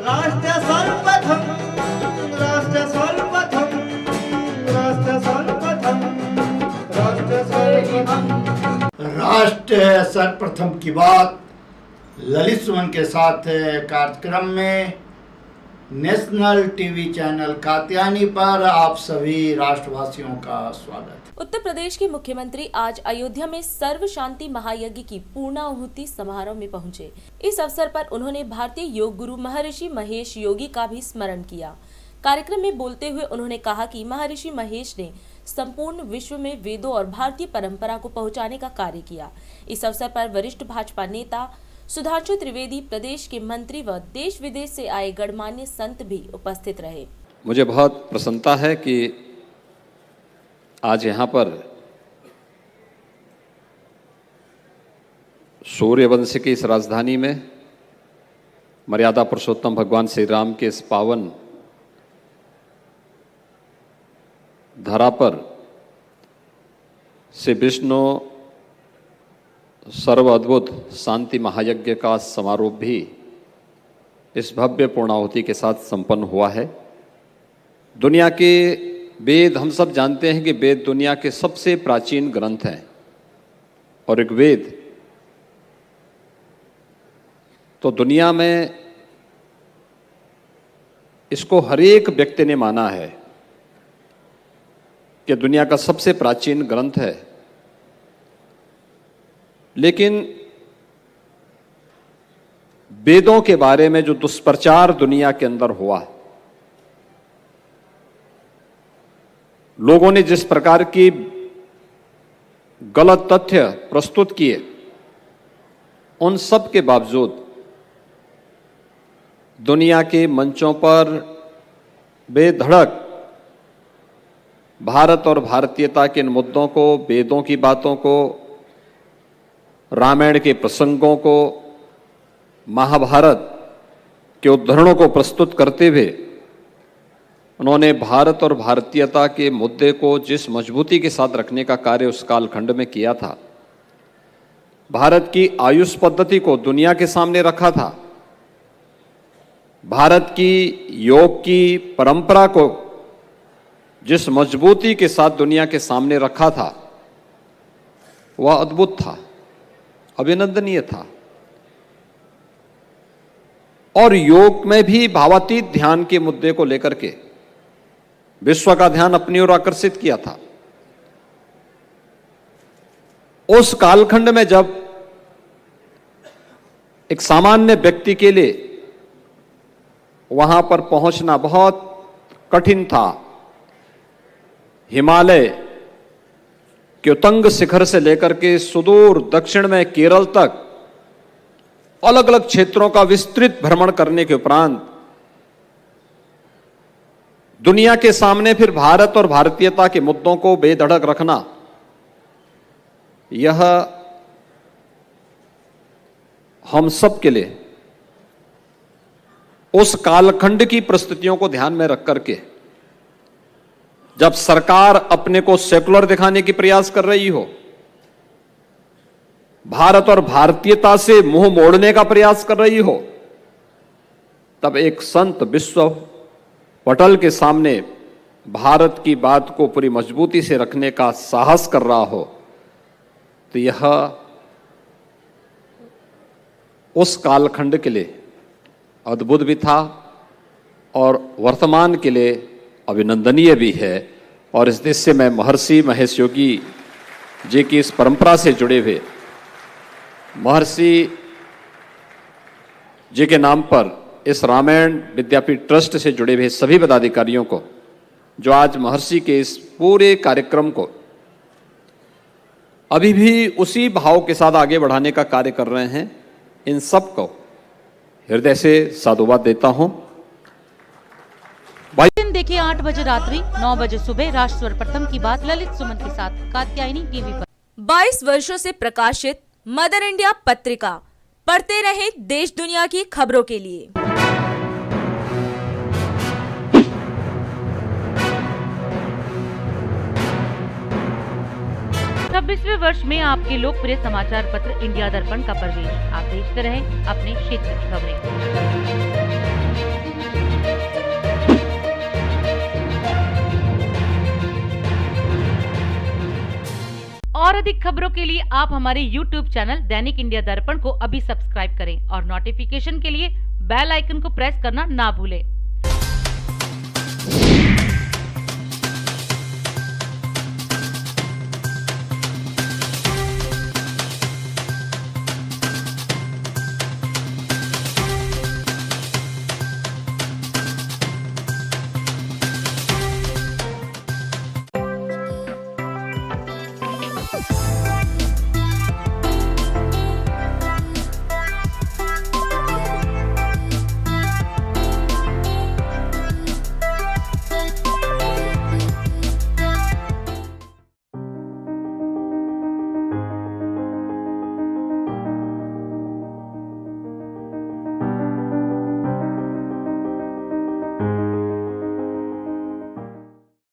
राष्ट्र सर्वप्रथम, राष्ट्र सर्वप्रथम, राष्ट्र सर्वप्रथम, राष्ट्र सर्वप्रथम। राष्ट्र सर्वप्रथम की बात ललित सुमन के साथ कार्यक्रम में नेशनल टीवी चैनल कात्यायनी पर आप सभी राष्ट्रवासियों का स्वागत। उत्तर प्रदेश के मुख्यमंत्री आज अयोध्या में सर्व शांति महायज्ञ की पूर्णाहुति समारोह में पहुंचे। इस अवसर पर उन्होंने भारतीय योग गुरु महर्षि महेश योगी का भी स्मरण किया। कार्यक्रम में बोलते हुए उन्होंने कहा कि महर्षि महेश ने संपूर्ण विश्व में वेदों और भारतीय परंपरा को पहुंचाने का कार्य किया। इस अवसर पर वरिष्ठ भाजपा नेता सुधांशु त्रिवेदी, प्रदेश के मंत्री व देश विदेश से आए गणमान्य संत भी उपस्थित रहे। मुझे बहुत प्रसन्नता है कि आज यहाँ पर सूर्यवंश की इस राजधानी में मर्यादा पुरुषोत्तम भगवान श्री राम के इस पावन धरा पर श्री विष्णु सर्व अद्भुत शांति महायज्ञ का समारोह भी इस भव्य पूर्णाहुति के साथ संपन्न हुआ है। दुनिया के वेद, हम सब जानते हैं कि वेद दुनिया के सबसे प्राचीन ग्रंथ हैं और एक वेद तो दुनिया में इसको हर एक व्यक्ति ने माना है कि दुनिया का सबसे प्राचीन ग्रंथ है। लेकिन वेदों के बारे में जो दुष्प्रचार दुनिया के अंदर हुआ, लोगों ने जिस प्रकार की गलत तथ्य प्रस्तुत किए, उन सब के बावजूद दुनिया के मंचों पर बेधड़क भारत और भारतीयता के इन मुद्दों को, वेदों की बातों को, रामायण के प्रसंगों को, महाभारत के उद्धरणों को प्रस्तुत करते हुए उन्होंने भारत और भारतीयता के मुद्दे को जिस मजबूती के साथ रखने का कार्य उस कालखंड में किया था, भारत की आयुष पद्धति को दुनिया के सामने रखा था, भारत की योग की परंपरा को जिस मजबूती के साथ दुनिया के सामने रखा था, वह अद्भुत था, अभिनंदनीय था। और योग में भी भावातीत ध्यान के मुद्दे को लेकर के विश्व का ध्यान अपनी ओर आकर्षित किया था। उस कालखंड में जब एक सामान्य व्यक्ति के लिए वहां पर पहुंचना बहुत कठिन था, हिमालय के उतंग शिखर से लेकर के सुदूर दक्षिण में केरल तक अलग अलग क्षेत्रों का विस्तृत भ्रमण करने के उपरांत दुनिया के सामने फिर भारत और भारतीयता के मुद्दों को बेधड़क रखना, यह हम सब के लिए उस कालखंड की परिस्थितियों को ध्यान में रख करके, जब सरकार अपने को सेकुलर दिखाने की प्रयास कर रही हो, भारत और भारतीयता से मुंह मोड़ने का प्रयास कर रही हो, तब एक संत विश्व पटल के सामने भारत की बात को पूरी मजबूती से रखने का साहस कर रहा हो, तो यह उस कालखंड के लिए अद्भुत भी था और वर्तमान के लिए अभिनंदनीय भी है। और इस देश से मैं महर्षि महेश योगी जी की इस परंपरा से जुड़े हुए महर्षि जी के नाम पर इस रामायण विद्यापीठ ट्रस्ट से जुड़े हुए सभी पदाधिकारियों को, जो आज महर्षि के इस पूरे कार्यक्रम को अभी भी उसी भाव के साथ आगे बढ़ाने का कार्य कर रहे हैं, इन सब को हृदय से साधुवाद देता हूं। दिन देखिए 8 बजे रात्रि 9 बजे सुबह राष्ट्र सर्वप्रथम की बात ललित सुमन के साथ कात्यायनी टीवी पर। 22 वर्षों से प्रकाशित मदर इंडिया पत्रिका, पढ़ते रहे देश दुनिया की खबरों के लिए। 26वें वर्ष में आपके लोकप्रिय समाचार पत्र इंडिया दर्पण का प्रवेश। आप देखते रहें अपने क्षेत्र की खबरें। अधिक खबरों के लिए आप हमारे YouTube चैनल दैनिक इंडिया दर्पण को अभी सब्सक्राइब करें और नोटिफिकेशन के लिए बेल आइकन को प्रेस करना ना भूलें।